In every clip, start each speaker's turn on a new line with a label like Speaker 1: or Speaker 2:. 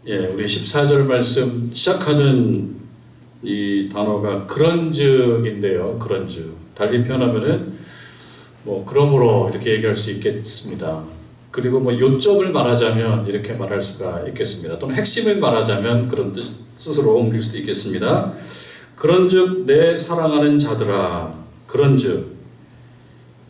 Speaker 1: 예, 우리 14절 말씀 시작하는 이 단어가 그런즉인데요. 그런즉. 달리 표현하면은 그러므로 이렇게 얘기할 수 있겠습니다. 그리고 요점을 말하자면 이렇게 말할 수가 있겠습니다. 또는 핵심을 말하자면 그런 뜻으로 옮길 수도 있겠습니다. 그런즉 내 사랑하는 자들아, 그런즉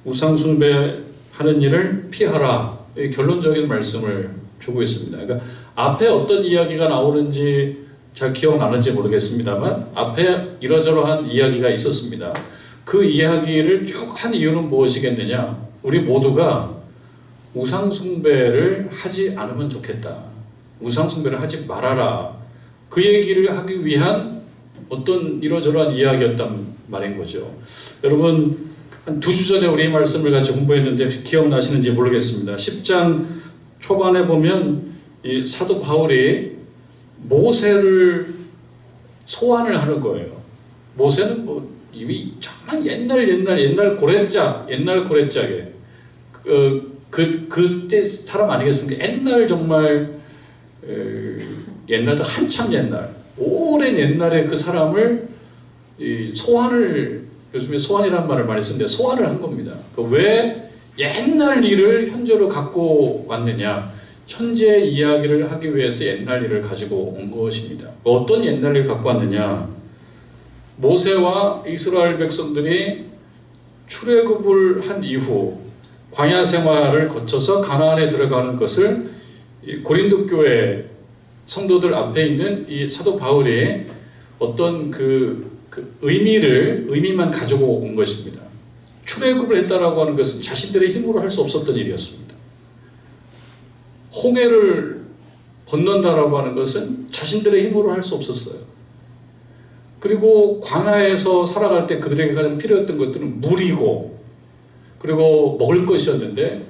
Speaker 1: 우상 숭배하는 일을 피하라. 이 결론적인 말씀을 주고 있습니다. 그러니까 앞에 어떤 이야기가 나오는지 잘 기억나는지 모르겠습니다만 앞에 이러저러한 이야기가 있었습니다. 그 이야기를 쭉 한 이유는 무엇이겠느냐? 우리 모두가 우상 숭배를 하지 않으면 좋겠다. 우상 숭배를 하지 말아라. 그 얘기를 하기 위한 어떤 이러저러한 이야기였단 말인 거죠. 여러분 한 2주 전에 우리 말씀을 같이 공부했는데 기억나시는지 모르겠습니다. 10장 초반에 보면 이 사도 바울이 모세를 소환을 하는 거예요. 모세는 이미 정말 옛날 고래짝에 그때 사람 아니겠습니까? 옛날 정말 옛날도 한참 옛날 오랜 옛날에 그 사람을 소환을 요즘에 소환이라는 말을 많이 쓰는데 소환을 한 겁니다. 왜 옛날 일을 현재로 갖고 왔느냐? 현재 이야기를 하기 위해서 옛날 일을 가지고 온 것입니다. 어떤 옛날 일을 갖고 왔느냐? 모세와 이스라엘 백성들이 출애굽을 한 이후 광야 생활을 거쳐서 가나안에 들어가는 것을 고린도 교회 성도들 앞에 있는 이 사도 바울이 어떤 의미만 가지고 온 것입니다. 출애굽을 했다라고 하는 것은 자신들의 힘으로 할 수 없었던 일이었습니다. 홍해를 건넌다라고 하는 것은 자신들의 힘으로 할 수 없었어요. 그리고 광야에서 살아갈 때 그들에게 가장 필요했던 것들은 물이고 그리고 먹을 것이었는데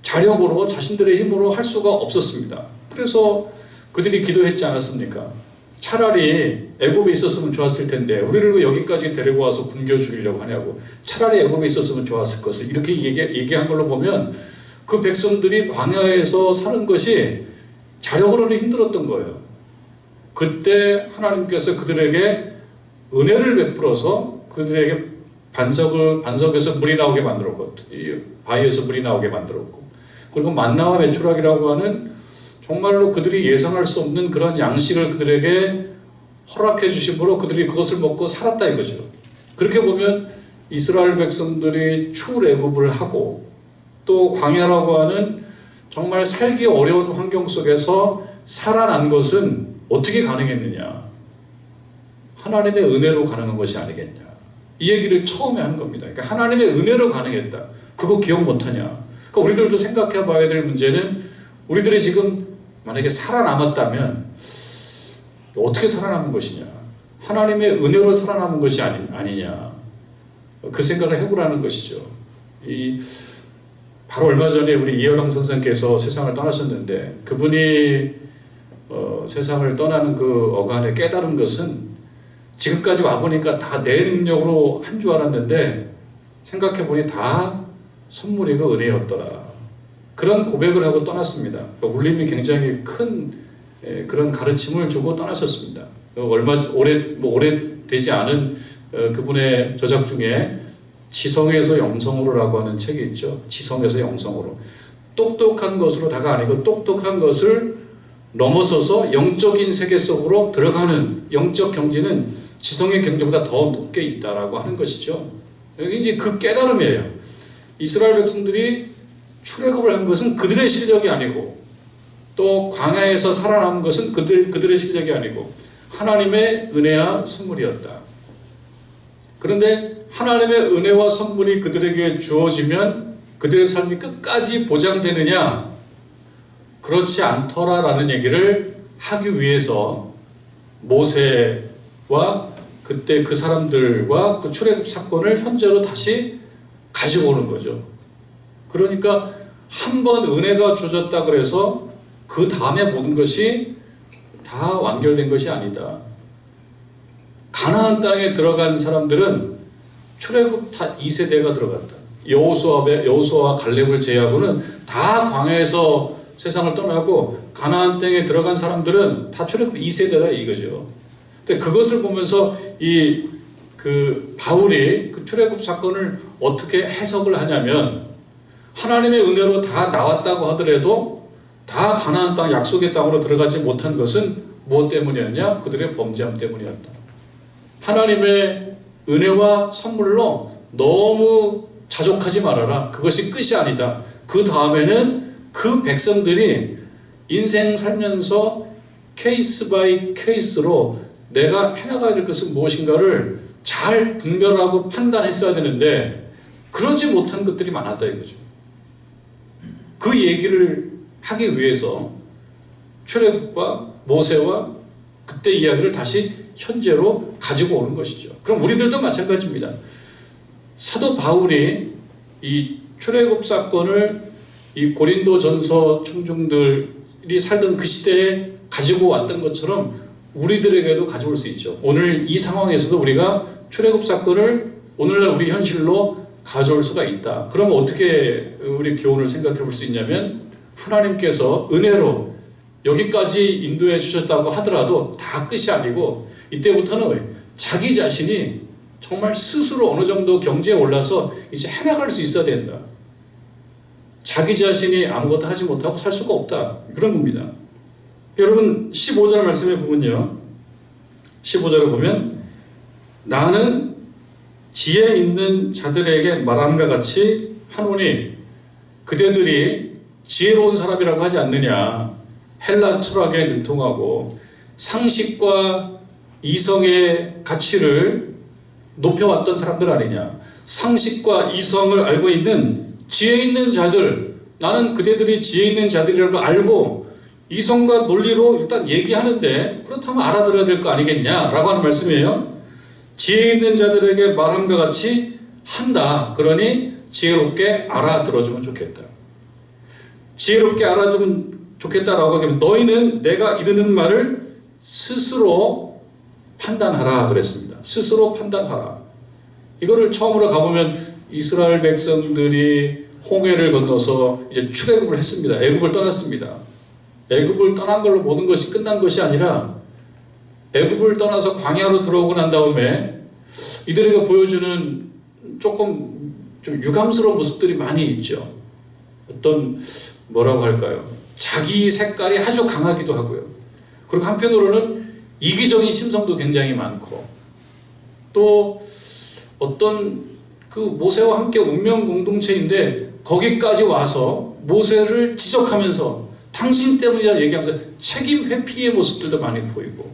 Speaker 1: 자력으로 자신들의 힘으로 할 수가 없었습니다. 그래서 그들이 기도했지 않았습니까? 차라리 애굽에 있었으면 좋았을 텐데 우리를 왜 여기까지 데리고 와서 굶겨 죽이려고 하냐고. 차라리 애굽에 있었으면 좋았을 것을 이렇게 얘기한 걸로 보면 그 백성들이 광야에서 사는 것이 자력으로는 힘들었던 거예요. 그때 하나님께서 그들에게 은혜를 베풀어서 그들에게 반석에서 물이 나오게 만들었고 바위에서 물이 나오게 만들었고 그리고 만나와 메추라기라고 하는 정말로 그들이 예상할 수 없는 그런 양식을 그들에게 허락해 주심으로 그들이 그것을 먹고 살았다 이거죠. 그렇게 보면 이스라엘 백성들이 출애굽을 하고 또 광야라고 하는 정말 살기 어려운 환경 속에서 살아난 것은 어떻게 가능했느냐? 하나님의 은혜로 가능한 것이 아니겠냐? 이 얘기를 처음에 하는 겁니다. 그러니까 하나님의 은혜로 가능했다. 그거 기억 못하냐? 그러니까 우리들도 생각해 봐야 될 문제는 우리들이 지금 만약에 살아남았다면 어떻게 살아남은 것이냐? 하나님의 은혜로 살아남은 것이 아니냐? 그 생각을 해보라는 것이죠. 바로 얼마 전에 우리 이여랑 선생님께서 세상을 떠나셨는데 그분이 세상을 떠나는 그 어간에 깨달은 것은 지금까지 와보니까 다 내 능력으로 한 줄 알았는데 생각해보니 다 선물이고 은혜였더라. 그런 고백을 하고 떠났습니다. 울림이 굉장히 큰 그런 가르침을 주고 떠나셨습니다. 오래 되지 않은 그분의 저작 중에 지성에서 영성으로라고 하는 책이 있죠. 지성에서 영성으로. 똑똑한 것으로 다가 아니고 똑똑한 것을 넘어서서 영적인 세계 속으로 들어가는 영적 경지는 지성의 경지보다 더 높게 있다라고 하는 것이죠. 여기 이제 그 깨달음이에요. 이스라엘 백성들이 출애굽을 한 것은 그들의 실력이 아니고 또 광야에서 살아남은 것은 그들의 실력이 아니고 하나님의 은혜와 선물이었다. 그런데 하나님의 은혜와 선물이 그들에게 주어지면 그들의 삶이 끝까지 보장되느냐? 그렇지 않더라라는 얘기를 하기 위해서 모세와 그때 그 사람들과 그 출애굽 사건을 현재로 다시 가지고 오는 거죠. 그러니까 한 번 은혜가 주어졌다 그래서 그 다음에 모든 것이 다 완결된 것이 아니다. 가나안 땅에 들어간 사람들은 출애굽 2세대가 들어갔다. 여호수아와 갈렙을 제외하고는 다 광야에서 세상을 떠나고 가나안 땅에 들어간 사람들은 다 출애굽 2세대다 이거죠. 근데 그것을 보면서 그 바울이 그 출애굽 사건을 어떻게 해석을 하냐면, 하나님의 은혜로 다 나왔다고 하더라도 다 가나안 땅 약속의 땅으로 들어가지 못한 것은 무엇 때문이었냐? 그들의 범죄함 때문이었다. 하나님의 은혜와 선물로 너무 자족하지 말아라. 그것이 끝이 아니다. 그 다음에는 그 백성들이 인생 살면서 케이스 바이 케이스로 내가 해나가야 될 것은 무엇인가를 잘 분별하고 판단했어야 되는데 그러지 못한 것들이 많았다 이거죠. 그 얘기를 하기 위해서 출애굽과 모세와 그때 이야기를 다시 현재로 가지고 오는 것이죠. 그럼 우리들도 마찬가지입니다. 사도 바울이 이 출애굽 사건을 이 고린도전서 청중들이 살던 그 시대에 가지고 왔던 것처럼 우리들에게도 가져올 수 있죠. 오늘 이 상황에서도 우리가 출애굽 사건을 오늘날 우리 현실로 가져올 수가 있다. 그럼 어떻게 우리 교훈을 생각해 볼 수 있냐면, 하나님께서 은혜로 여기까지 인도해 주셨다고 하더라도 다 끝이 아니고 이때부터는 자기 자신이 정말 스스로 어느 정도 경지에 올라서 이제 해나갈 수 있어야 된다. 자기 자신이 아무것도 하지 못하고 살 수가 없다. 그런 겁니다. 여러분 15절 말씀해 보면요. 15절에 보면 나는 지혜 있는 자들에게 말함과 같이 하노니 그대들이 지혜로운 사람이라고 하지 않느냐. 헬라 철학에 능통하고 상식과 이성의 가치를 높여왔던 사람들 아니냐. 상식과 이성을 알고 있는 지혜 있는 자들, 나는 그대들이 지혜 있는 자들이라고 알고 이성과 논리로 일단 얘기하는데 그렇다면 알아들어야 될 거 아니겠냐라고 하는 말씀이에요. 지혜 있는 자들에게 말함과 같이 한다. 그러니 지혜롭게 알아들어주면 좋겠다. 지혜롭게 알아주면 좋겠다라고 하기는 너희는 내가 이르는 말을 스스로 판단하라 그랬습니다. 스스로 판단하라. 이거를 처음으로 가보면 이스라엘 백성들이 홍해를 건너서 이제 출애굽을 했습니다. 애굽을 떠났습니다. 애굽을 떠난 걸로 모든 것이 끝난 것이 아니라 애굽을 떠나서 광야로 들어오고 난 다음에 이들에게 보여주는 조금 좀 유감스러운 모습들이 많이 있죠. 어떤 뭐라고 할까요? 자기 색깔이 아주 강하기도 하고요. 그리고 한편으로는 이기적인 심성도 굉장히 많고 또 어떤 그 모세와 함께 운명 공동체인데 거기까지 와서 모세를 지적하면서 당신 때문이다 얘기하면서 책임 회피의 모습들도 많이 보이고,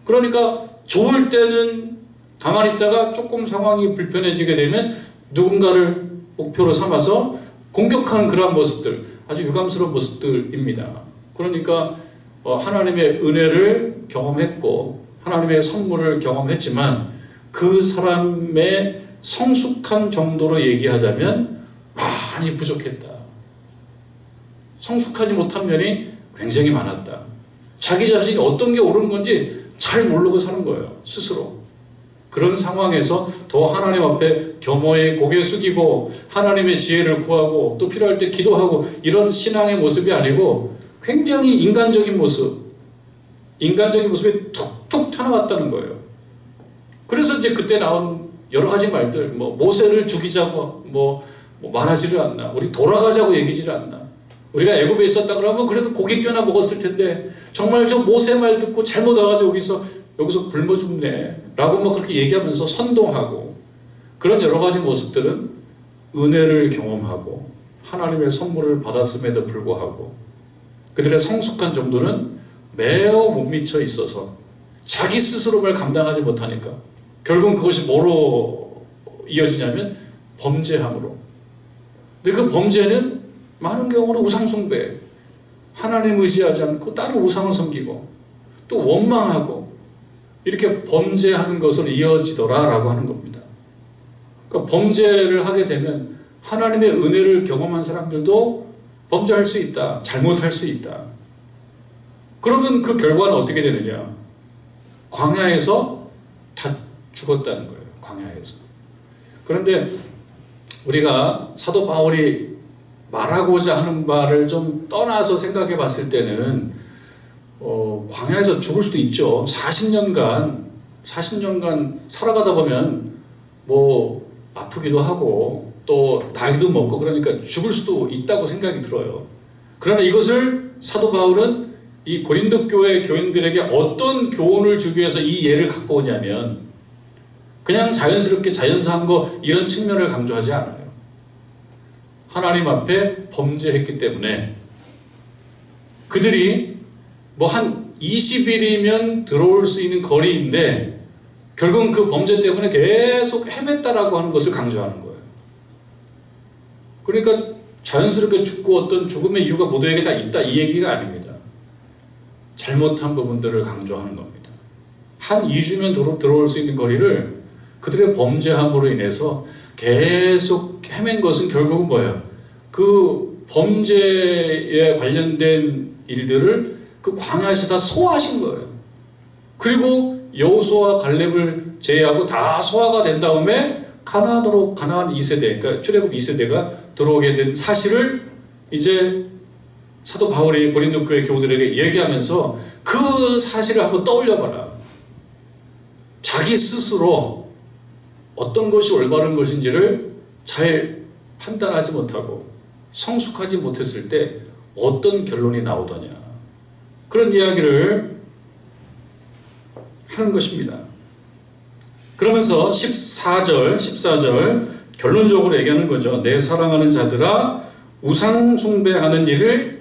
Speaker 1: 그러니까 좋을 때는 가만히 있다가 조금 상황이 불편해지게 되면 누군가를 목표로 삼아서 공격하는 그러한 모습들, 아주 유감스러운 모습들입니다. 그러니까 하나님의 은혜를 경험했고 하나님의 선물을 경험했지만 그 사람의 성숙한 정도로 얘기하자면 많이 부족했다. 성숙하지 못한 면이 굉장히 많았다. 자기 자신이 어떤 게 옳은 건지 잘 모르고 사는 거예요. 스스로. 그런 상황에서 더 하나님 앞에 겸허히 고개 숙이고 하나님의 지혜를 구하고 또 필요할 때 기도하고 이런 신앙의 모습이 아니고 굉장히 인간적인 모습이 툭툭 튀어나왔다는 거예요. 그래서 이제 그때 나온 여러 가지 말들, 모세를 죽이자고 말하지를 않나, 우리 돌아가자고 얘기지를 않나, 우리가 애굽에 있었다 그러면 그래도 고기 뼈나 먹었을 텐데 정말 저 모세 말 듣고 잘못 와가지고 여기서 굶어 죽네 라고 그렇게 얘기하면서 선동하고, 그런 여러 가지 모습들은 은혜를 경험하고 하나님의 선물을 받았음에도 불구하고 그들의 성숙한 정도는 매우 못 미쳐 있어서 자기 스스로를 감당하지 못하니까 결국 그것이 뭐로 이어지냐면 범죄함으로. 근데 그 범죄는 많은 경우로 우상숭배, 하나님 의지하지 않고 다른 우상을 섬기고 또 원망하고 이렇게 범죄하는 것으로 이어지더라라고 하는 겁니다. 그러니까 범죄를 하게 되면 하나님의 은혜를 경험한 사람들도 범죄할 수 있다, 잘못할 수 있다. 그러면 그 결과는 어떻게 되느냐? 광야에서 다 죽었다는 거예요. 광야에서. 그런데 우리가 사도 바울이 말하고자 하는 바를 좀 떠나서 생각해 봤을 때는 광야에서 죽을 수도 있죠. 40년간 살아가다 보면 뭐 아프기도 하고 또 나이도 먹고 그러니까 죽을 수도 있다고 생각이 들어요. 그러나 이것을 사도 바울은 이 고린도 교회 교인들에게 어떤 교훈을 주기 위해서 이 예를 갖고 오냐면 그냥 자연스럽게 자연사한 거 이런 측면을 강조하지 않아요. 하나님 앞에 범죄했기 때문에 그들이 뭐 한 20일이면 들어올 수 있는 거리인데 결국은 그 범죄 때문에 계속 헤맸다라고 하는 것을 강조하는 거예요. 그러니까 자연스럽게 죽고 어떤 죽음의 이유가 모두에게 다 있다 이 얘기가 아닙니다. 잘못한 부분들을 강조하는 겁니다. 한 2주면 들어올 수 있는 거리를 그들의 범죄함으로 인해서 계속 헤맨 것은 결국은 뭐예요? 그 범죄에 관련된 일들을 그 광야에서 다 소화하신 거예요. 그리고 여호수아와 갈렙을 제외하고 다 소화가 된 다음에 가나안 2세대, 그러니까 출애굽 2세대가 들어오게 된 사실을 이제 사도 바울이 고린도 교회 교우들에게 얘기하면서 그 사실을 한번 떠올려봐라. 자기 스스로 어떤 것이 올바른 것인지를 잘 판단하지 못하고 성숙하지 못했을 때 어떤 결론이 나오더냐. 그런 이야기를 하는 것입니다. 그러면서 14절 결론적으로 얘기하는 거죠. 내 사랑하는 자들아 우상 숭배하는 일을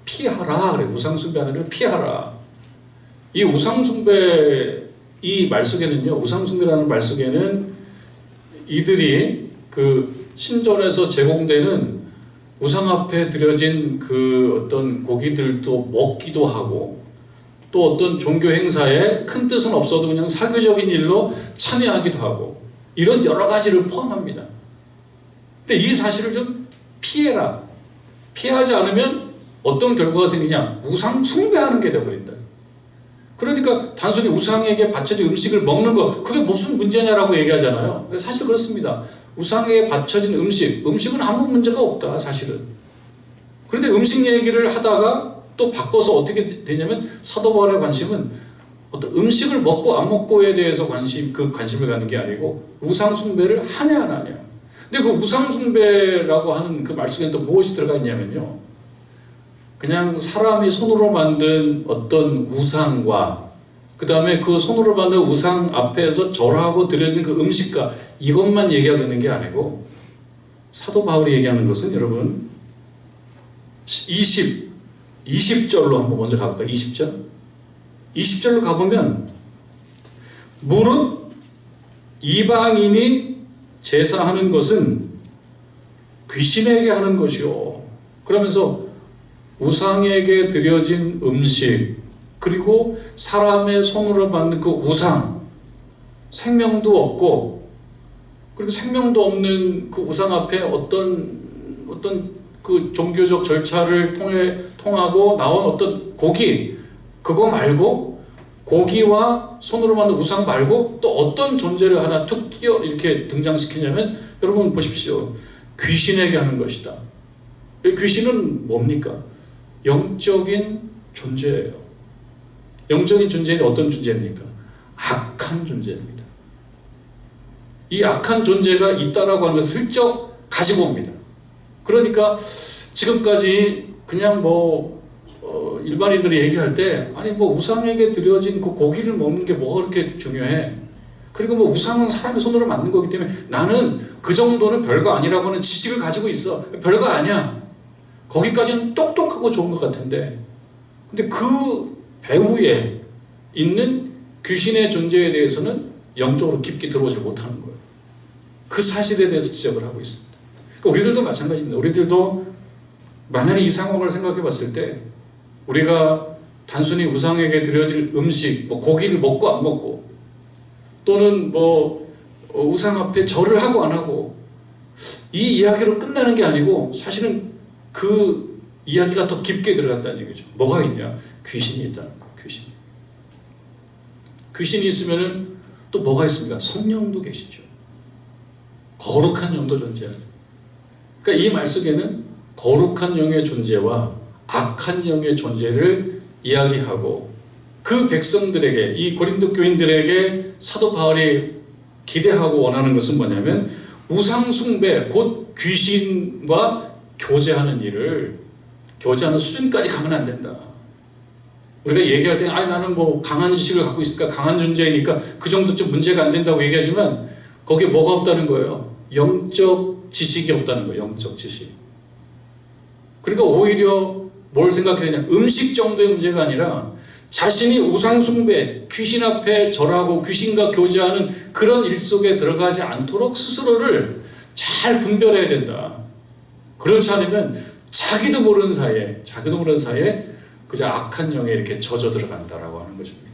Speaker 1: 피하라. 그래. 우상 숭배하는 일을 피하라. 이 우상 숭배 이 말 속에는요. 우상 숭배라는 말 속에는 이들이 그 신전에서 제공되는 우상 앞에 드려진 그 어떤 고기들도 먹기도 하고 또 어떤 종교 행사에 큰 뜻은 없어도 그냥 사교적인 일로 참여하기도 하고 이런 여러 가지를 포함합니다. 근데 이 사실을 좀 피해라. 피하지 않으면 어떤 결과가 생기냐? 우상 숭배하는 게 되어버린다. 그러니까 단순히 우상에게 바쳐진 음식을 먹는 거 그게 무슨 문제냐라고 얘기하잖아요. 사실 그렇습니다. 우상에게 바쳐진 음식은 아무 문제가 없다 사실은. 그런데 음식 얘기를 하다가 또 바꿔서 어떻게 되냐면 사도 바울의 관심은 어떤 음식을 먹고 안 먹고에 대해서 관심을 갖는 게 아니고 우상 숭배를 하냐 안 하냐. 근데 그 우상 숭배라고 하는 그 말 속에 또 무엇이 들어가 있냐면요. 그냥 사람이 손으로 만든 어떤 우상과 그 다음에 그 손으로 만든 우상 앞에서 절하고 드려진 그 음식과 이것만 얘기하고 있는 게 아니고 사도 바울이 얘기하는 것은 여러분 20절로 한번 먼저 가볼까요? 20절로 가보면 무릇 이방인이 제사하는 것은 귀신에게 하는 것이요. 그러면서 우상에게 드려진 음식 그리고 사람의 손으로 만든 그 우상 생명도 없고 그리고 생명도 없는 그 우상 앞에 어떤 그 종교적 절차를 통하고 나온 어떤 고기 그거 말고 고기와 손으로 만든 우상 말고 또 어떤 존재를 하나 툭 끼워 이렇게 등장시키냐면 여러분 보십시오. 귀신에게 하는 것이다. 귀신은 뭡니까? 영적인 존재예요. 영적인 존재는 어떤 존재입니까? 악한 존재입니다. 이 악한 존재가 있다라고 하는 것을 슬쩍 가지고 옵니다. 그러니까 지금까지 그냥 일반인들이 얘기할 때 아니 우상에게 드려진 그 고기를 먹는 게 뭐가 그렇게 중요해? 그리고 우상은 사람의 손으로 만든 거기 때문에 나는 그 정도는 별거 아니라고 하는 지식을 가지고 있어. 별거 아니야. 거기까지는 똑똑하고 좋은 것 같은데 근데 그 배후에 있는 귀신의 존재에 대해서는 영적으로 깊게 들어오지 못하는 거예요. 그 사실에 대해서 지적을 하고 있습니다. 그러니까 우리들도 마찬가지입니다. 우리들도 만약에 이 상황을 생각해 봤을 때 우리가 단순히 우상에게 드려질 음식, 고기를 먹고 안 먹고 또는 우상 앞에 절을 하고 안 하고 이 이야기로 끝나는 게 아니고 사실은 그 이야기가 더 깊게 들어간다는 얘기죠. 뭐가 있냐? 귀신이 있다는 거예요. 귀신이 있으면은 또 뭐가 있습니까? 성령도 계시죠. 거룩한 영도 존재하죠. 그러니까 이 말 속에는 거룩한 영의 존재와 악한 영의 존재를 이야기하고 그 백성들에게, 이 고린도 교인들에게 사도 바울이 기대하고 원하는 것은 뭐냐면 우상 숭배, 곧 귀신과 교제하는 일을, 교제하는 수준까지 가면 안 된다. 우리가 얘기할 때 나는 뭐 강한 지식을 갖고 있으니까, 강한 존재이니까 그 정도쯤 문제가 안 된다고 얘기하지만 거기에 뭐가 없다는 거예요? 영적 지식이 없다는 거예요. 영적 지식. 그러니까 오히려 뭘 생각해야 되냐, 음식 정도의 문제가 아니라 자신이 우상 숭배, 귀신 앞에 절하고 귀신과 교제하는 그런 일 속에 들어가지 않도록 스스로를 잘 분별해야 된다. 그렇지 않으면 자기도 모르는 사이에 그저 악한 영에 이렇게 젖어 들어간다라고 하는 것입니다.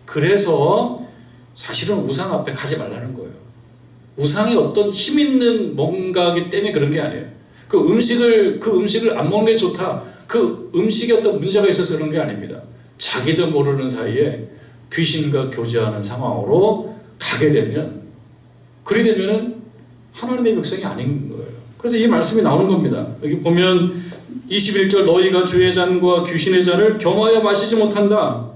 Speaker 1: 그래서 사실은 우상 앞에 가지 말라는 거예요. 우상이 어떤 힘 있는 뭔가이기 때문에 그런 게 아니에요. 그 음식을 안 먹는 게 좋다, 그 음식에 어떤 문제가 있어서 그런 게 아닙니다. 자기도 모르는 사이에 귀신과 교제하는 상황으로 가게 되면, 그리 되면은 하나님의 백성이 아닌 거예요. 그래서 이 말씀이 나오는 겁니다. 여기 보면 21절, 너희가 주의 잔과 귀신의 잔을 겸하여 마시지 못한다.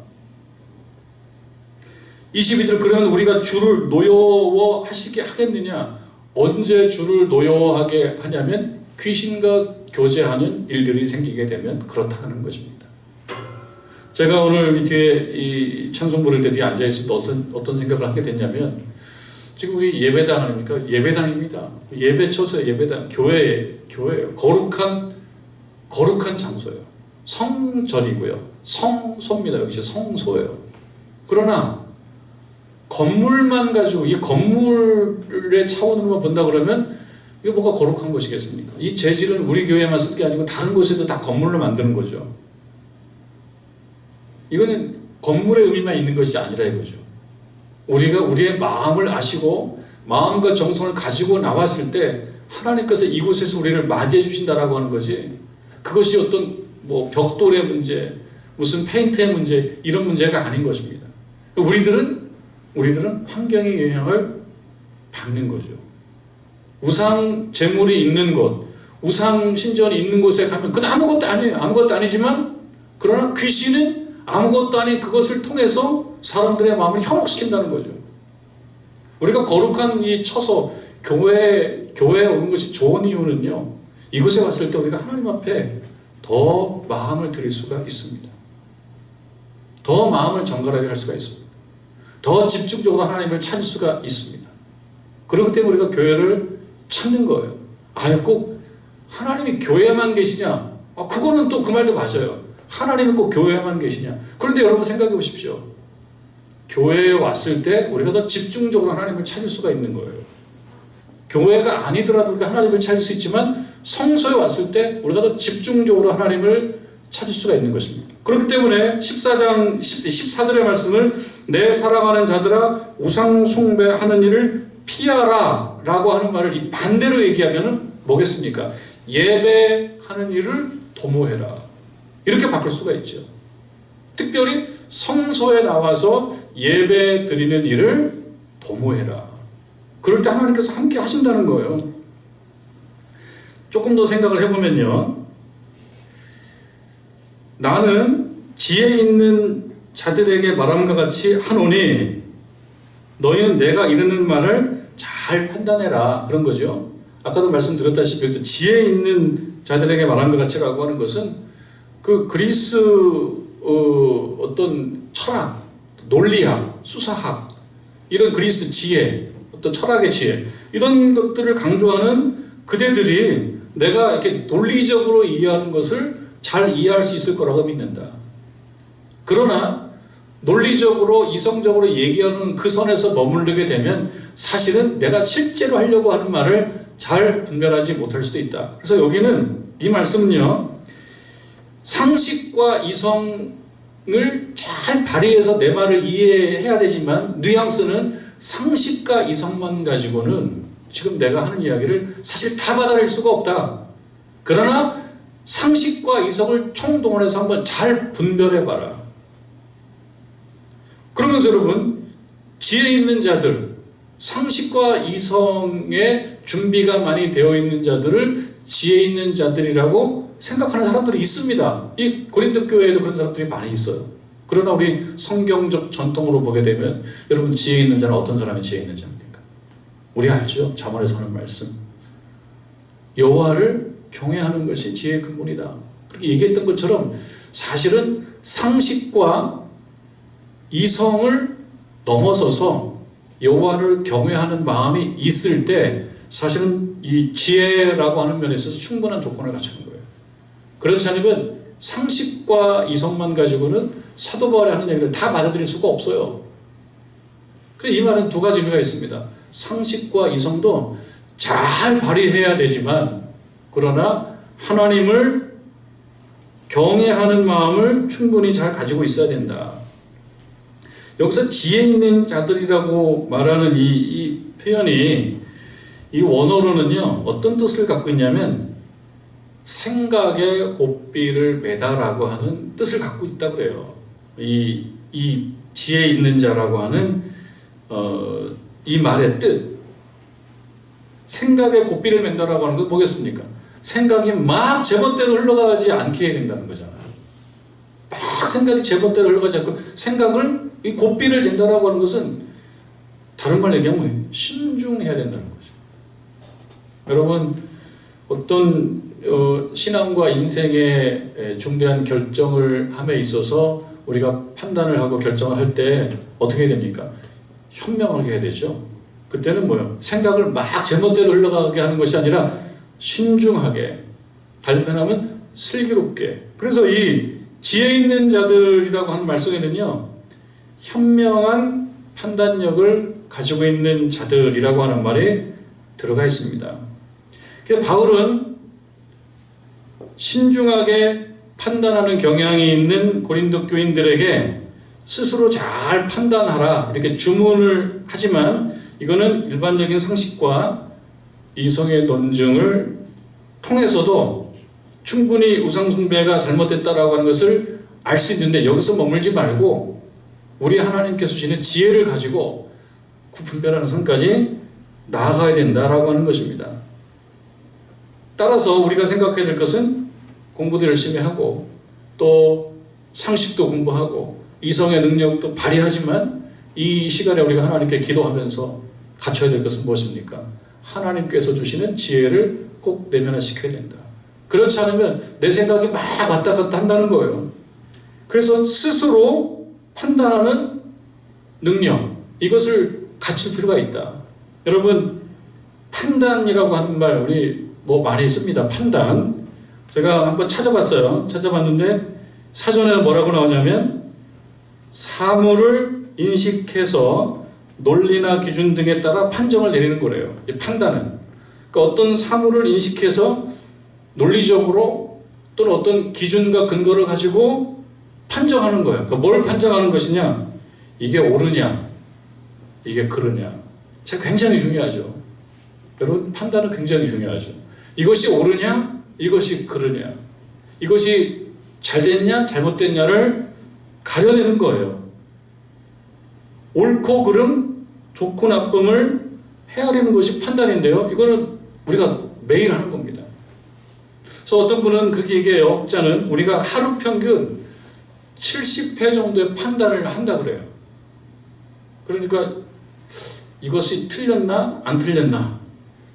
Speaker 1: 22절, 그러면 우리가 주를 노여워하시게 하겠느냐? 언제 주를 노여워하게 하냐면 귀신과 교제하는 일들이 생기게 되면 그렇다는 것입니다. 제가 오늘 이 뒤에 이 찬송 부를 때 뒤에 앉아있을 때 어떤 생각을 하게 됐냐면, 지금 우리 예배당 아닙니까? 예배당입니다. 예배처소예요. 예배당. 교회예요. 거룩한 장소예요. 성전이고요. 성소입니다. 여기 성소예요. 그러나 건물만 가지고, 이 건물의 차원으로만 본다 그러면 이게 뭐가 거룩한 것이겠습니까? 이 재질은 우리 교회에만 쓴 게 아니고 다른 곳에도 다 건물로 만드는 거죠. 이거는 건물의 의미만 있는 것이 아니라 이거죠. 우리가 우리의 마음을 아시고 마음과 정성을 가지고 나왔을 때 하나님께서 이곳에서 우리를 맞이해 주신다라고 하는 거지, 그것이 어떤 뭐 벽돌의 문제, 무슨 페인트의 문제, 이런 문제가 아닌 것입니다. 우리들은 환경의 영향을 받는 거죠. 우상 제물이 있는 곳, 우상 신전이 있는 곳에 가면 그건 아무것도 아니에요. 아무것도 아니지만, 그러나 귀신은 아무것도 아닌 그것을 통해서 사람들의 마음을 현혹시킨다는 거죠. 우리가 거룩한 이 처소, 교회에 오는 것이 좋은 이유는요, 이곳에 왔을 때 우리가 하나님 앞에 더 마음을 드릴 수가 있습니다. 더 마음을 정갈하게 할 수가 있습니다. 더 집중적으로 하나님을 찾을 수가 있습니다. 그렇기 때문에 우리가 교회를 찾는 거예요. 꼭 하나님이 교회에만 계시냐? 그거는 또 그 말도 맞아요. 하나님은 꼭 교회에만 계시냐? 그런데 여러분 생각해 보십시오. 교회에 왔을 때 우리가 더 집중적으로 하나님을 찾을 수가 있는 거예요. 교회가 아니더라도 우리가 하나님을 찾을 수 있지만, 성소에 왔을 때 우리가 더 집중적으로 하나님을 찾을 수가 있는 것입니다. 그렇기 때문에 14장 14절의 말씀을, 내 사랑하는 자들아 우상 숭배하는 일을 피하라 라고 하는 말을 이 반대로 얘기하면 뭐겠습니까? 예배하는 일을 도모해라, 이렇게 바꿀 수가 있죠. 특별히 성소에 나와서 예배 드리는 일을 도모해라. 그럴 때 하나님께서 함께 하신다는 거예요. 조금 더 생각을 해보면요, 나는 지혜 있는 자들에게 말함과 같이 하노니 너희는 내가 이르는 말을 잘 판단해라, 그런 거죠. 아까도 말씀드렸다시피 여기서 지혜 있는 자들에게 말한 것 같이라고 하는 것은 그 그리스 어떤 철학, 논리학, 수사학, 이런 그리스 지혜, 어떤 철학의 지혜, 이런 것들을 강조하는 그대들이 내가 이렇게 논리적으로 이해하는 것을 잘 이해할 수 있을 거라고 믿는다. 그러나 논리적으로 이성적으로 얘기하는 그 선에서 머무르게 되면 사실은 내가 실제로 하려고 하는 말을 잘 분별하지 못할 수도 있다. 그래서 여기는 이 말씀은요, 상식과 이성을 잘 발휘해서 내 말을 이해해야 되지만, 뉘앙스는 상식과 이성만 가지고는 지금 내가 하는 이야기를 사실 다 받아들일 수가 없다. 그러나 상식과 이성을 총동원해서 한번 잘 분별해봐라. 그러면서 여러분, 지혜 있는 자들, 상식과 이성의 준비가 많이 되어 있는 자들을 지혜 있는 자들이라고 생각하는 사람들이 있습니다. 이 고린도 교회에도 그런 사람들이 많이 있어요. 그러나 우리 성경적 전통으로 보게 되면 여러분 지혜 있는 자는 어떤 사람이 지혜 있는 자입니까? 우리 알죠? 잠언에서 하는 말씀. 여호와를 경외하는 것이 지혜의 근본이다. 그렇게 얘기했던 것처럼 사실은 상식과 이성을 넘어서서 여호와를 경외하는 마음이 있을 때 사실은 이 지혜라고 하는 면에 있어서 충분한 조건을 갖추는 거예요. 그렇지 않으면 상식과 이성만 가지고는 사도 바울이 하는 얘기를 다 받아들일 수가 없어요. 그래서 이 말은 두 가지 의미가 있습니다. 상식과 이성도 잘 발휘해야 되지만 그러나 하나님을 경외하는 마음을 충분히 잘 가지고 있어야 된다. 여기서 지혜 있는 자들이라고 말하는 이 표현이 이 원어로는요 어떤 뜻을 갖고 있냐면 생각의 고삐를 매다라고 하는 뜻을 갖고 있다 그래요. 이 지혜 있는 자라고 하는 이 말의 뜻, 생각의 고삐를 맨다라고 하는 건 뭐겠습니까? 생각이 막 제멋대로 흘러가지 않게 해야 된다는 거잖아요. 막 생각이 제멋대로 흘러가지 않고 생각을 이 고삐를 잰다라고 하는 것은 다른 말 얘기하면 신중해야 된다는 거죠. 여러분 어떤 신앙과 인생의 중대한 결정을 함에 있어서 우리가 판단을 하고 결정을 할 때 어떻게 해야 됩니까? 현명하게 해야 되죠. 그때는 뭐예요? 생각을 막 제멋대로 흘러가게 하는 것이 아니라 신중하게, 달편하면 슬기롭게. 그래서 이 지혜 있는 자들이라고 하는 말씀에는요 현명한 판단력을 가지고 있는 자들이라고 하는 말이 들어가 있습니다. 그래서 바울은 신중하게 판단하는 경향이 있는 고린도 교인들에게 스스로 잘 판단하라 이렇게 주문을 하지만 이거는 일반적인 상식과 이성의 논증을 통해서도 충분히 우상숭배가 잘못됐다라고 하는 것을 알 수 있는데 여기서 머물지 말고 우리 하나님께서 주시는 지혜를 가지고 그 분별하는 선까지 나아가야 된다라고 하는 것입니다. 따라서 우리가 생각해야 될 것은 공부도 열심히 하고 또 상식도 공부하고 이성의 능력도 발휘하지만 이 시간에 우리가 하나님께 기도하면서 갖춰야 될 것은 무엇입니까? 하나님께서 주시는 지혜를 꼭 내면화시켜야 된다. 그렇지 않으면 내 생각이 막 왔다 갔다 한다는 거예요. 그래서 스스로 판단하는 능력, 이것을 갖출 필요가 있다. 여러분 판단이라고 하는 말 우리 뭐 많이 씁니다. 판단. 제가 한번 찾아봤어요. 찾아봤는데 사전에 뭐라고 나오냐면 사물을 인식해서 논리나 기준 등에 따라 판정을 내리는 거래요. 이 판단은. 그러니까 어떤 사물을 인식해서 논리적으로 또는 어떤 기준과 근거를 가지고 판정하는 거예요. 그러니까 뭘 판정하는 것이냐? 이게 옳으냐? 이게 그르냐? 굉장히 중요하죠. 여러분 판단은 굉장히 중요하죠. 이것이 옳으냐? 이것이 그르냐? 이것이 잘됐냐? 잘못됐냐를 가려내는 거예요. 옳고 그름, 좋고 나쁨을 헤아리는 것이 판단인데요. 이거는 우리가 매일 하는 겁니다. 그래서 어떤 분은 그렇게 얘기해요. 학자는 우리가 하루 평균 70회 정도의 판단을 한다 그래요. 그러니까 이것이 틀렸나 안 틀렸나,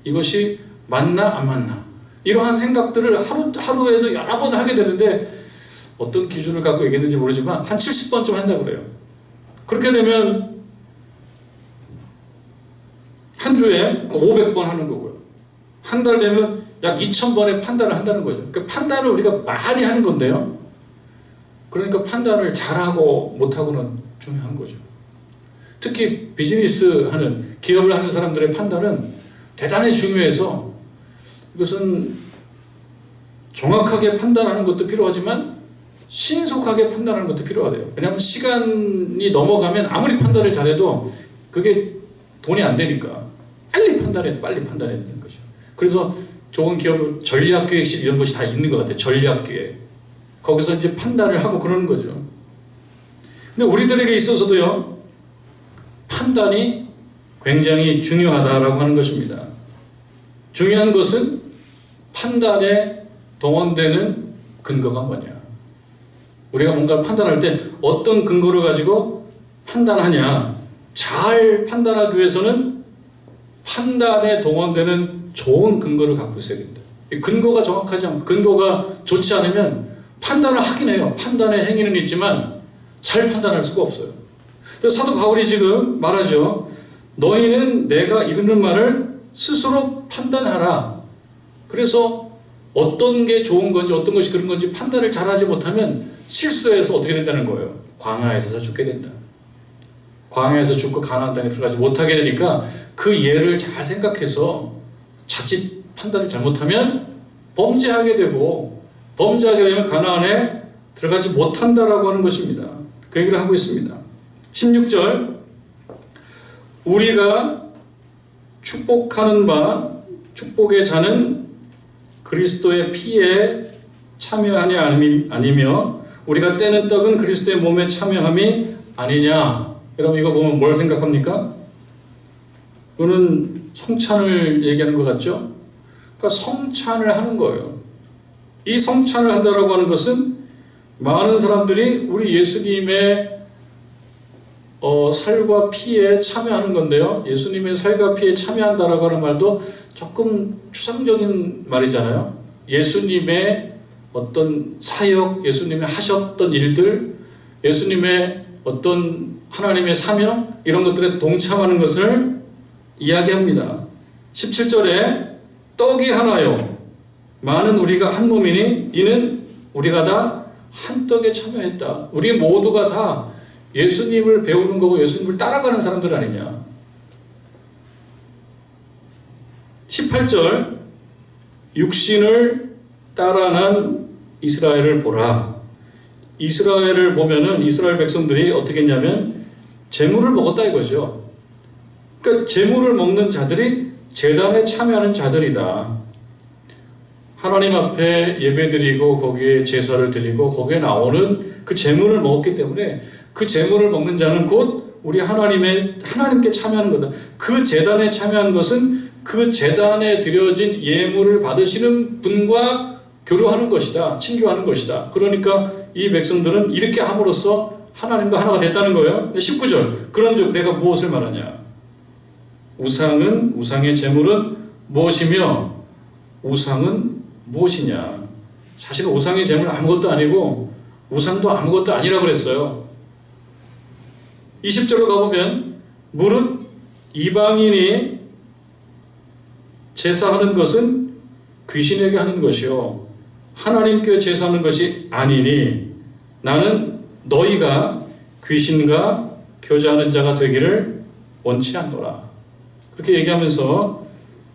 Speaker 1: 이것이 맞나 안 맞나, 이러한 생각들을 하루에도 여러 번 하게 되는데 어떤 기준을 갖고 얘기했는지 모르지만 한 70번쯤 한다 그래요. 그렇게 되면 한 주에 500번 하는 거고요. 한 달 되면 약 2000번의 판단을 한다는 거죠. 그러니까 판단을 우리가 많이 하는 건데요. 그러니까 판단을 잘하고 못하고는 중요한 거죠. 특히 비즈니스 하는, 기업을 하는 사람들의 판단은 대단히 중요해서 이것은 정확하게 판단하는 것도 필요하지만 신속하게 판단하는 것도 필요하대요. 왜냐하면 시간이 넘어가면 아무리 판단을 잘해도 그게 돈이 안 되니까 빨리 판단해야 되는 거죠. 그래서 좋은 기업 전략기획실 이런 것이 다 있는 것 같아요. 전략기획. 거기서 이제 판단을 하고 그러는 거죠. 근데 우리들에게 있어서도요, 판단이 굉장히 중요하다라고 하는 것입니다. 중요한 것은 판단에 동원되는 근거가 뭐냐. 우리가 뭔가를 판단할 때 어떤 근거를 가지고 판단하냐. 잘 판단하기 위해서는 판단에 동원되는 좋은 근거를 갖고 있어야 된다. 근거가 정확하지 않고 근거가 좋지 않으면 판단을 하긴 해요. 판단의 행위는 있지만 잘 판단할 수가 없어요. 그래서 사도 바울이 지금 말하죠. 너희는 내가 이르는 말을 스스로 판단하라. 그래서 어떤 게 좋은 건지 어떤 것이 그런 건지 판단을 잘하지 못하면 실수해서 어떻게 된다는 거예요. 광야에서 죽게 된다. 광야에서 죽고 가나안 땅에 들어가지 못하게 되니까 그 예를 잘 생각해서 자칫 판단을 잘못하면 범죄하게 되고 범죄하게 되면 가나안에 들어가지 못한다라고 하는 것입니다. 그 얘기를 하고 있습니다. 16절 우리가 축복하는 바 축복의 자는 그리스도의 피에 참여하냐 아니며 우리가 떼는 떡은 그리스도의 몸에 참여함이 아니냐. 여러분 이거 보면 뭘 생각합니까? 이거는 성찬을 얘기하는 것 같죠? 그러니까 성찬을 하는 거예요. 이 성찬을 한다라고 하는 것은 많은 사람들이 우리 예수님의 살과 피에 참여하는 건데요. 예수님의 살과 피에 참여한다라고 하는 말도 조금 추상적인 말이잖아요. 예수님의 어떤 사역, 예수님이 하셨던 일들, 예수님의 어떤 하나님의 사명 이런 것들에 동참하는 것을 이야기합니다. 17절에 떡이 하나요 많은 우리가 한 몸이니 이는 우리가 다 한 떡에 참여했다. 우리 모두가 다 예수님을 배우는 거고 예수님을 따라가는 사람들 아니냐. 18절 육신을 따라난 이스라엘을 보라. 이스라엘을 보면은 이스라엘 백성들이 어떻게 했냐면 제물을 먹었다 이거죠. 그러니까 제물을 먹는 자들이 제단에 참여하는 자들이다. 하나님 앞에 예배드리고 거기에 제사를 드리고 거기에 나오는 그 제물을 먹었기 때문에 그 제물을 먹는 자는 곧 우리 하나님께 참여하는 거다. 그 제단에 참여한 것은 그 제단에 드려진 예물을 받으시는 분과 교류하는 것이다. 친교하는 것이다. 그러니까 이 백성들은 이렇게 함으로써 하나님과 하나가 됐다는 거예요. 19절 그런즉 내가 무엇을 말하냐. 우상의 제물은 무엇이며 우상은 무엇이냐. 사실은 우상의 제물은 아무것도 아니고 우상도 아무것도 아니라고 그랬어요. 20절로 가보면 무릇 이방인이 제사하는 것은 귀신에게 하는 것이요 하나님께 제사하는 것이 아니니 나는 너희가 귀신과 교제하는 자가 되기를 원치 않노라. 그렇게 얘기하면서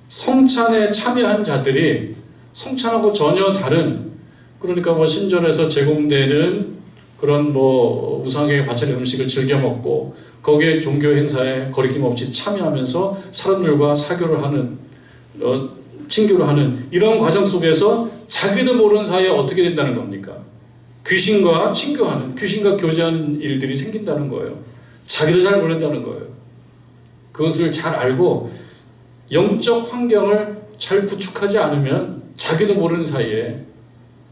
Speaker 1: 성찬에 참여한 자들이 성찬하고 전혀 다른 그러니까 뭐 신전에서 제공되는 그런 뭐 우상에게 바치는 음식을 즐겨 먹고 거기에 종교 행사에 거리낌 없이 참여하면서 사람들과 사교를 하는 친교를 하는 이런 과정 속에서 자기도 모르는 사이에 어떻게 된다는 겁니까? 귀신과 친교하는 귀신과 교제하는 일들이 생긴다는 거예요. 자기도 잘 모른다는 거예요. 그것을 잘 알고 영적 환경을 잘 구축하지 않으면 자기도 모르는 사이에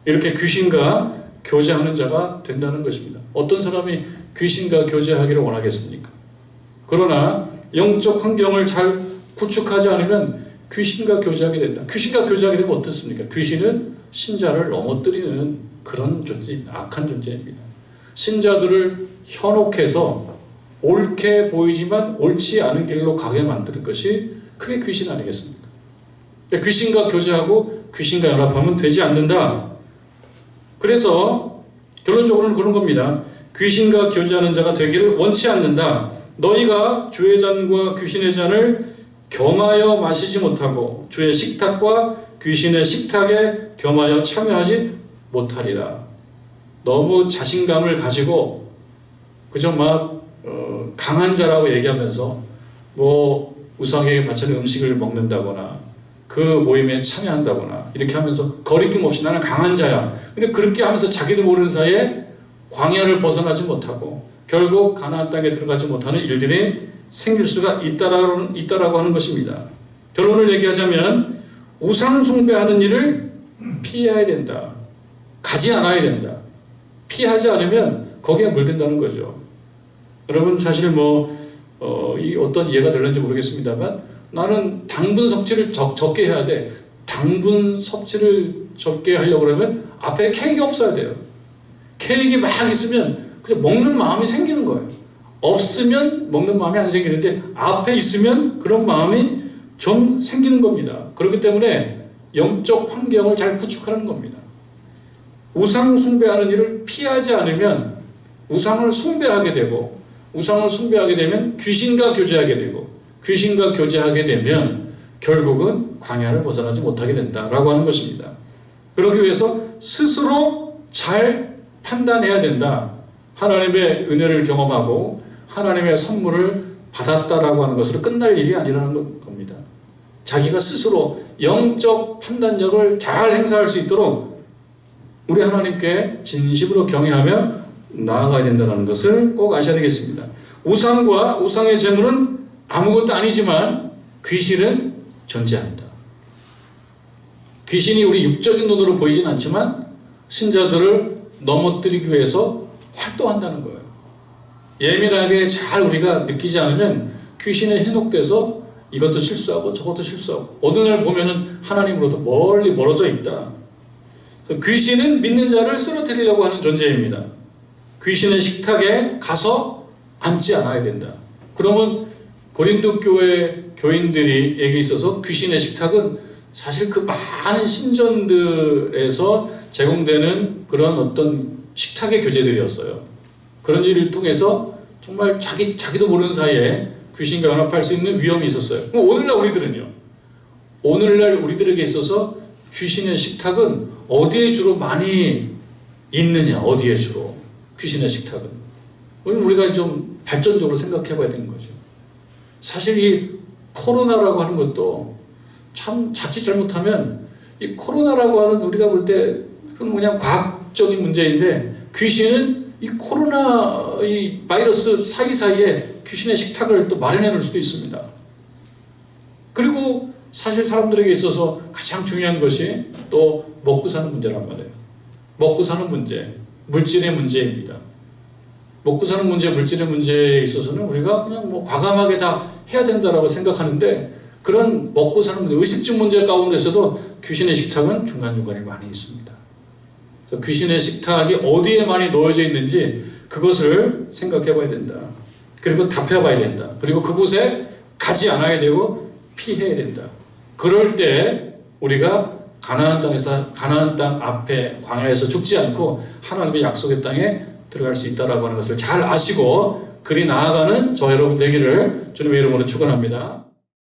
Speaker 1: 이렇게 귀신과 교제하는 자가 된다는 것입니다. 어떤 사람이 귀신과 교제하기를 원하겠습니까? 그러나 영적 환경을 잘 구축하지 않으면 귀신과 교제하게 된다. 귀신과 교제하게 되면 어떻습니까? 귀신은 신자를 넘어뜨리는 그런 존재입니다. 악한 존재입니다. 신자들을 현혹해서 옳게 보이지만 옳지 않은 길로 가게 만드는 것이 그게 귀신 아니겠습니까? 귀신과 교제하고 귀신과 연합하면 되지 않는다. 그래서 결론적으로는 그런 겁니다. 귀신과 교제하는 자가 되기를 원치 않는다. 너희가 주의 잔과 귀신의 잔을 겸하여 마시지 못하고 주의 식탁과 귀신의 식탁에 겸하여 참여하지 못하리라. 너무 자신감을 가지고 그저 막 강한 자라고 얘기하면서 뭐 우상에게 바치는 음식을 먹는다거나 그 모임에 참여한다거나 이렇게 하면서 거리낌 없이 나는 강한 자야. 근데 그렇게 하면서 자기도 모르는 사이에 광야를 벗어나지 못하고 결국 가나안 땅에 들어가지 못하는 일들이 생길 수가 있다라고 하는 것입니다. 결론을 얘기하자면 우상 숭배하는 일을 피해야 된다. 가지 않아야 된다. 피하지 않으면 거기에 물든다는 거죠. 여러분 사실 이 어떤 이해가 될는지 모르겠습니다만 나는 당분 섭취를 적게 해야 돼. 당분 섭취를 적게 하려고 그러면 앞에 케이크가 없어야 돼요. 케이크가 막 있으면 그냥 먹는 마음이 생기는 거예요. 없으면 먹는 마음이 안 생기는데 앞에 있으면 그런 마음이 좀 생기는 겁니다. 그렇기 때문에 영적 환경을 잘 구축하는 겁니다. 우상 숭배하는 일을 피하지 않으면 우상을 숭배하게 되고 우상을 숭배하게 되면 귀신과 교제하게 되고 귀신과 교제하게 되면 결국은 광야를 벗어나지 못하게 된다라고 하는 것입니다. 그러기 위해서 스스로 잘 판단해야 된다. 하나님의 은혜를 경험하고 하나님의 선물을 받았다라고 하는 것으로 끝날 일이 아니라는 겁니다. 자기가 스스로 영적 판단력을 잘 행사할 수 있도록 우리 하나님께 진심으로 경외하며 나아가야 된다는 것을 꼭 아셔야 되겠습니다. 우상과 우상의 제물은 아무것도 아니지만 귀신은 존재한다. 귀신이 우리 육적인 눈으로 보이진 않지만 신자들을 넘어뜨리기 위해서 활동한다는 거예요. 예민하게 잘 우리가 느끼지 않으면 귀신에 현혹돼서 이것도 실수하고 저것도 실수하고 어느 날 보면은 하나님으로부터 멀리 멀어져 있다. 귀신은 믿는 자를 쓰러뜨리려고 하는 존재입니다. 귀신의 식탁에 가서 앉지 않아야 된다. 그러면 고린도 교회 교인들에게 있어서 귀신의 식탁은 사실 그 많은 신전들에서 제공되는 그런 어떤 식탁의 교제들이었어요. 그런 일을 통해서 정말 자기도 모르는 사이에 귀신과 연합할 수 있는 위험이 있었어요. 오늘날 우리들은요. 오늘날 우리들에게 있어서 귀신의 식탁은 어디에 주로 많이 있느냐? 어디에 주로? 귀신의 식탁은. 우리가 좀 발전적으로 생각해 봐야 되는 거죠. 사실 이 코로나라고 하는 것도 참 자칫 잘못하면 이 코로나라고 하는 우리가 볼 때 그건 그냥 과학적인 문제인데 귀신은 이 코로나 이 바이러스 사이사이에 귀신의 식탁을 또 마련해 놓을 수도 있습니다. 그리고 사실 사람들에게 있어서 가장 중요한 것이 또 먹고 사는 문제란 말이에요. 먹고 사는 문제, 물질의 문제입니다. 먹고 사는 문제, 물질의 문제에 있어서는 우리가 그냥 과감하게 다 해야 된다라고 생각하는데 그런 먹고 사는 문제, 의식주 문제 가운데서도 귀신의 식탁은 중간중간에 많이 있습니다. 그래서 귀신의 식탁이 어디에 많이 놓여져 있는지 그것을 생각해 봐야 된다. 그리고 답해 봐야 된다. 그리고 그곳에 가지 않아야 되고 피해야 된다. 그럴 때 우리가 가나안 땅 앞에 광야에서 죽지 않고 하나님의 약속의 땅에 들어갈 수 있다라고 하는 것을 잘 아시고 그리 나아가는 저 여러분 되기를 주님의 이름으로 축원합니다.